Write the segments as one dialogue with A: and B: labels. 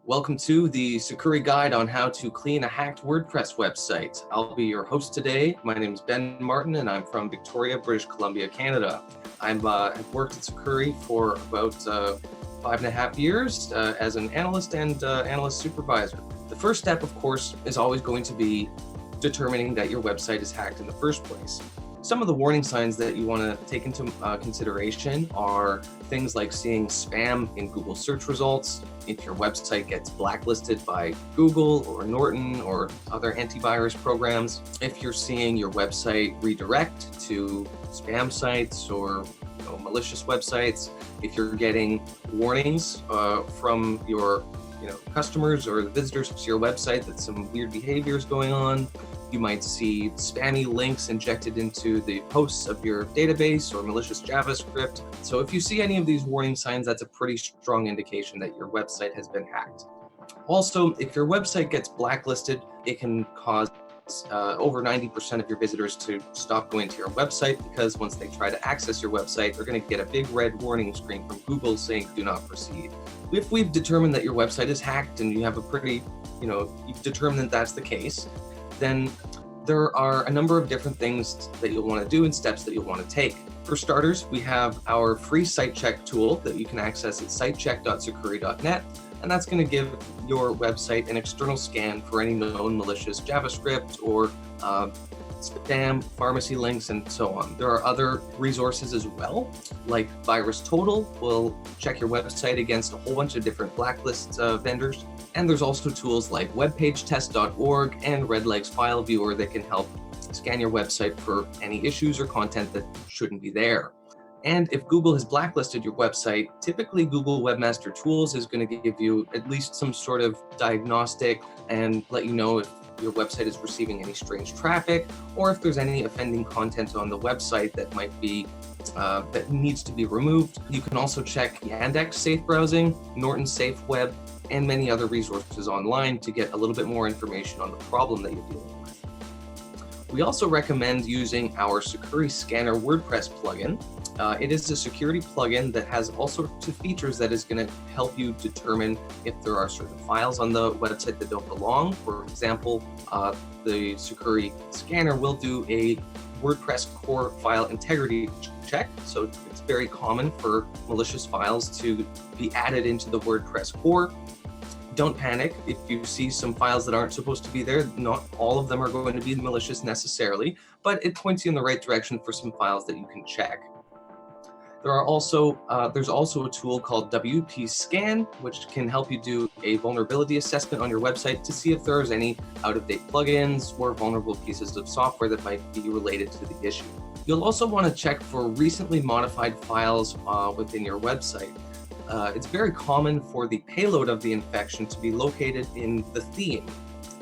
A: Welcome to the Sucuri Guide on how to clean a hacked WordPress website. I'll be your host today. My name is Ben Martin and I'm from Victoria, British Columbia, Canada. I've worked at Sucuri for about 5.5 years as an analyst and analyst supervisor. The first step, of course, is always going to be determining that your website is hacked in the first place. Some of the warning signs that you want to take into consideration are things like seeing spam in Google search results, if your website gets blacklisted by Google or Norton or other antivirus programs, if you're seeing your website redirect to spam sites or malicious websites, if you're getting warnings from your customers or the visitors to your website that some weird behavior is going on. You might see spammy links injected into the posts of your database or malicious JavaScript. So if you see any of these warning signs, that's a pretty strong indication that your website has been hacked. Also, if your website gets blacklisted, it can cause over 90% of your visitors to stop going to your website, because once they try to access your website, they're going to get a big red warning screen from Google saying do not proceed. If we've determined that your website is hacked and you have a pretty, you've determined that that's the case, then there are a number of different things that you'll want to do and steps that you'll want to take. For starters, we have our free site check tool that you can access at sitecheck.sucuri.net, and that's going to give your website an external scan for any known malicious JavaScript or spam, pharmacy links, and so on. There are other resources as well, like VirusTotal will check your website against a whole bunch of different blacklist vendors. And there's also tools like webpagetest.org and Redlegs File Viewer that can help scan your website for any issues or content that shouldn't be there. And if Google has blacklisted your website, typically Google Webmaster Tools is going to give you at least some sort of diagnostic and let you know if your website is receiving any strange traffic or if there's any offending content on the website that might be that needs to be removed. You can also check Yandex Safe Browsing, Norton Safe Web, and many other resources online to get a little bit more information on the problem that you're dealing with. We also recommend using our Sucuri Scanner WordPress plugin. It is a security plugin that has all sorts of features that is going to help you determine if there are certain files on the website that don't belong. For example, the Sucuri Scanner will do a WordPress core file integrity check. So it's very common for malicious files to be added into the WordPress core. Don't panic if you see some files that aren't supposed to be there. Not all of them are going to be malicious necessarily, but it points you in the right direction for some files that you can check. There's also a tool called WP Scan, which can help you do a vulnerability assessment on your website to see if there's any out-of-date plugins or vulnerable pieces of software that might be related to the issue. You'll also want to check for recently modified files within your website. It's very common for the payload of the infection to be located in the theme.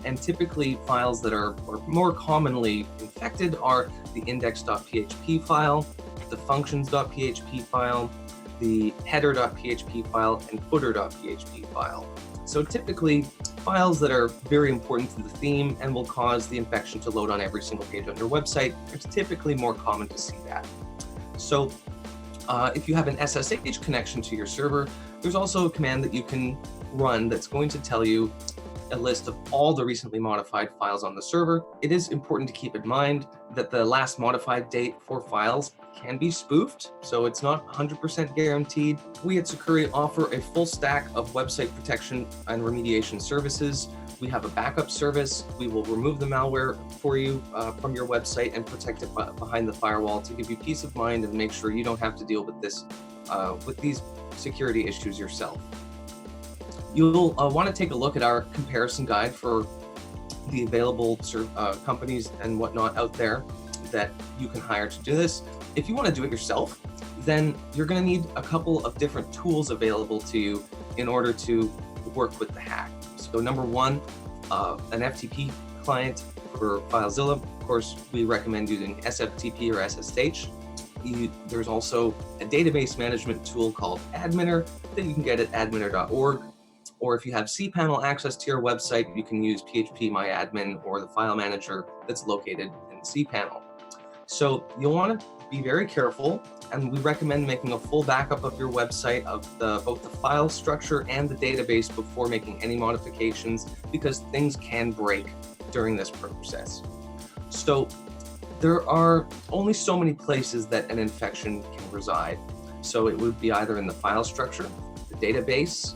A: And typically files that are more commonly infected are the index.php file, the functions.php file, the header.php file, and footer.php file. So typically, files that are very important to the theme and will cause the infection to load on every single page on your website, it's typically more common to see that. So if you have an SSH connection to your server, there's also a command that you can run that's going to tell you a list of all the recently modified files on the server. It is important to keep in mind that the last modified date for files can be spoofed, so it's not 100% guaranteed. We at Sucuri offer a full stack of website protection and remediation services. We have a backup service. We will remove the malware for you from your website and protect it behind the firewall to give you peace of mind and make sure you don't have to deal with this, with these security issues yourself. You'll want to take a look at our comparison guide for the available companies and whatnot out there that you can hire to do this. If you want to do it yourself, then you're going to need a couple of different tools available to you in order to work with the hack. So number one, an FTP client for FileZilla. Of course, we recommend using SFTP or SSH. There's also a database management tool called Adminer that you can get at adminer.org. Or if you have cPanel access to your website, you can use PHPMyAdmin or the file manager that's located in cPanel. So you'll want to be very careful, and we recommend making a full backup of your website of both the file structure and the database before making any modifications, because things can break during this process. So there are only so many places that an infection can reside. So it would be either in the file structure, the database,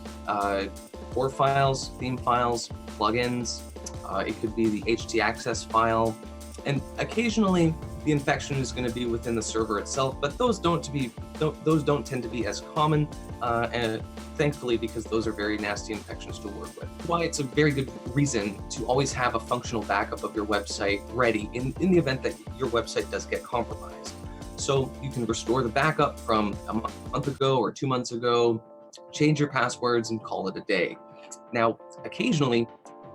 A: core files, theme files, plugins. It could be the htaccess file, and occasionally the infection is going to be within the server itself, but those don't tend to be as common, and thankfully, because those are very nasty infections to work with. Why it's a very good reason to always have a functional backup of your website ready in the event that your website does get compromised. So you can restore the backup from a month ago or 2 months ago, change your passwords, and call it a day. Now, occasionally,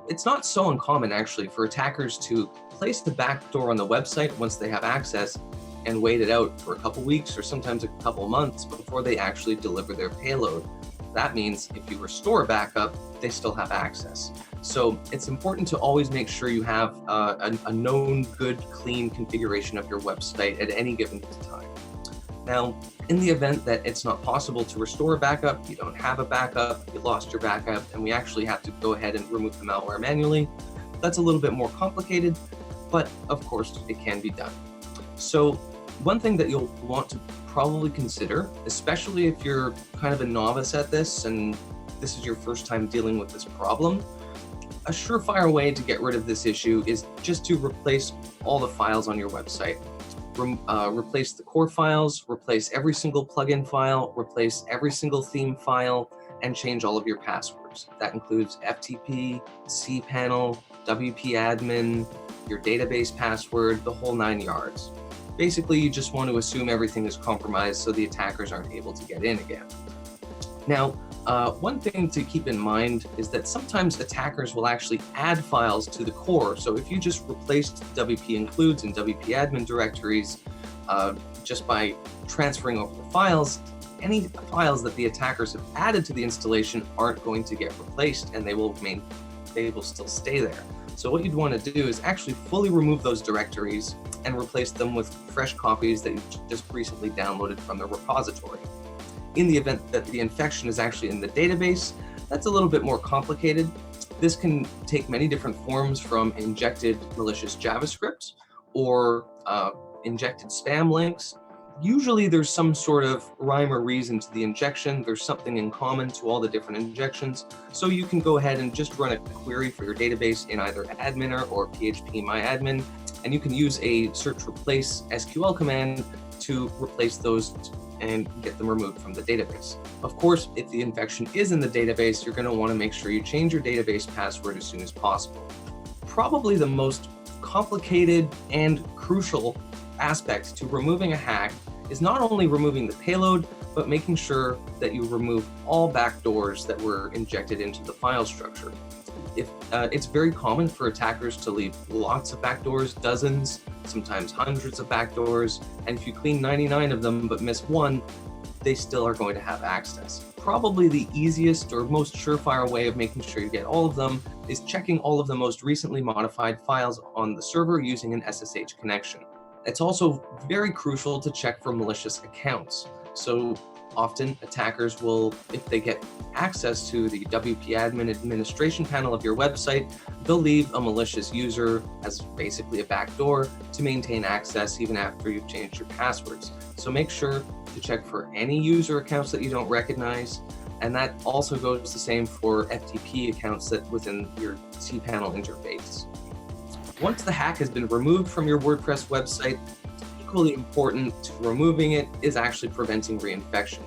A: it's not so uncommon actually for attackers to place the backdoor on the website once they have access and wait it out for a couple weeks or sometimes a couple months before they actually deliver their payload. That means if you restore a backup, they still have access. So it's important to always make sure you have a known, good, clean configuration of your website at any given time. Now, in the event that it's not possible to restore a backup, you don't have a backup, you lost your backup, and we actually have to go ahead and remove the malware manually, that's a little bit more complicated, but of course it can be done. So one thing that you'll want to probably consider, especially if you're kind of a novice at this and this is your first time dealing with this problem, a surefire way to get rid of this issue is just to replace all the files on your website. Replace the core files, replace every single plugin file, replace every single theme file, and change all of your passwords. That includes FTP, cPanel, WP-admin, your database password, the whole 9 yards. Basically, you just want to assume everything is compromised so the attackers aren't able to get in again. Now, one thing to keep in mind is that sometimes attackers will actually add files to the core. So if you just replaced WP includes and WP admin directories just by transferring over the files, any files that the attackers have added to the installation aren't going to get replaced, and they will still stay there. So what you'd want to do is actually fully remove those directories and replace them with fresh copies that you just recently downloaded from the repository. In the event that the infection is actually in the database, that's a little bit more complicated. This can take many different forms, from injected malicious JavaScript or injected spam links. Usually there's some sort of rhyme or reason to the injection. There's something in common to all the different injections. So you can go ahead and just run a query for your database in either adminer or phpMyAdmin, and you can use a search replace SQL command to replace those and get them removed from the database. Of course, if the infection is in the database, you're going to want to make sure you change your database password as soon as possible. Probably the most complicated and crucial aspect to removing a hack is not only removing the payload, but making sure that you remove all backdoors that were injected into the file structure. It's very common for attackers to leave lots of backdoors, dozens, sometimes hundreds of backdoors, and if you clean 99 of them but miss one, they still are going to have access. Probably the easiest or most surefire way of making sure you get all of them is checking all of the most recently modified files on the server using an SSH connection. It's also very crucial to check for malicious accounts. So often attackers will, if they get access to the WP-admin administration panel of your website, they'll leave a malicious user as basically a backdoor to maintain access even after you've changed your passwords. So make sure to check for any user accounts that you don't recognize, and that also goes the same for FTP accounts that within your cPanel interface. Once the hack has been removed from your WordPress website, equally important to removing it is actually preventing reinfection.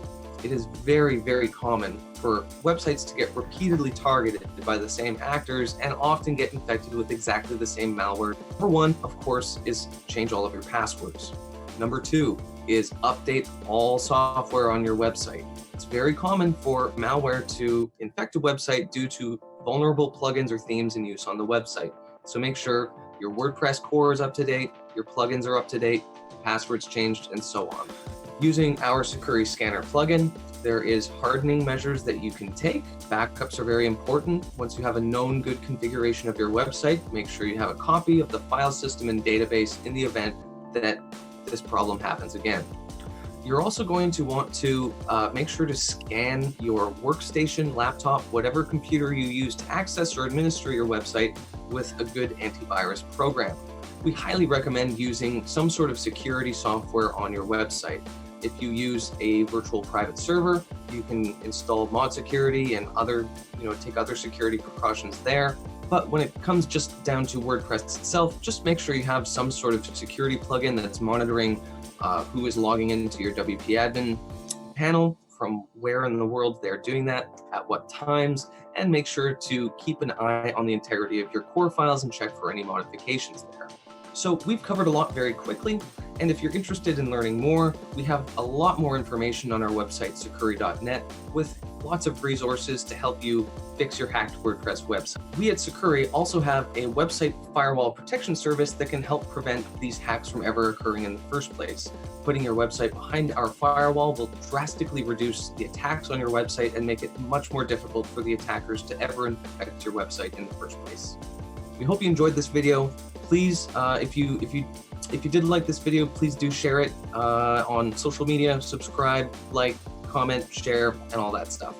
A: It is very, very common for websites to get repeatedly targeted by the same actors and often get infected with exactly the same malware. Number one, of course, is change all of your passwords. Number two is update all software on your website. It's very common for malware to infect a website due to vulnerable plugins or themes in use on the website. So make sure your WordPress core is up to date, your plugins are up to date, passwords changed, and so on. Using our Sucuri Scanner plugin, there is hardening measures that you can take. Backups are very important. Once you have a known good configuration of your website, make sure you have a copy of the file system and database in the event that this problem happens again. You're also going to want to make sure to scan your workstation, laptop, whatever computer you use to access or administer your website with a good antivirus program. We highly recommend using some sort of security software on your website. If you use a virtual private server, you can install mod security and take other security precautions there. But when it comes just down to WordPress itself, just make sure you have some sort of security plugin that's monitoring who is logging into your WP admin panel, from where in the world they're doing that, at what times, and make sure to keep an eye on the integrity of your core files and check for any modifications there. So we've covered a lot very quickly, and if you're interested in learning more, we have a lot more information on our website, sucuri.net, with lots of resources to help you fix your hacked WordPress website. We at Sucuri also have a website firewall protection service that can help prevent these hacks from ever occurring in the first place. Putting your website behind our firewall will drastically reduce the attacks on your website and make it much more difficult for the attackers to ever infect your website in the first place. We hope you enjoyed this video. Please, if you did like this video, please do share it on social media, subscribe, like, comment, share, and all that stuff.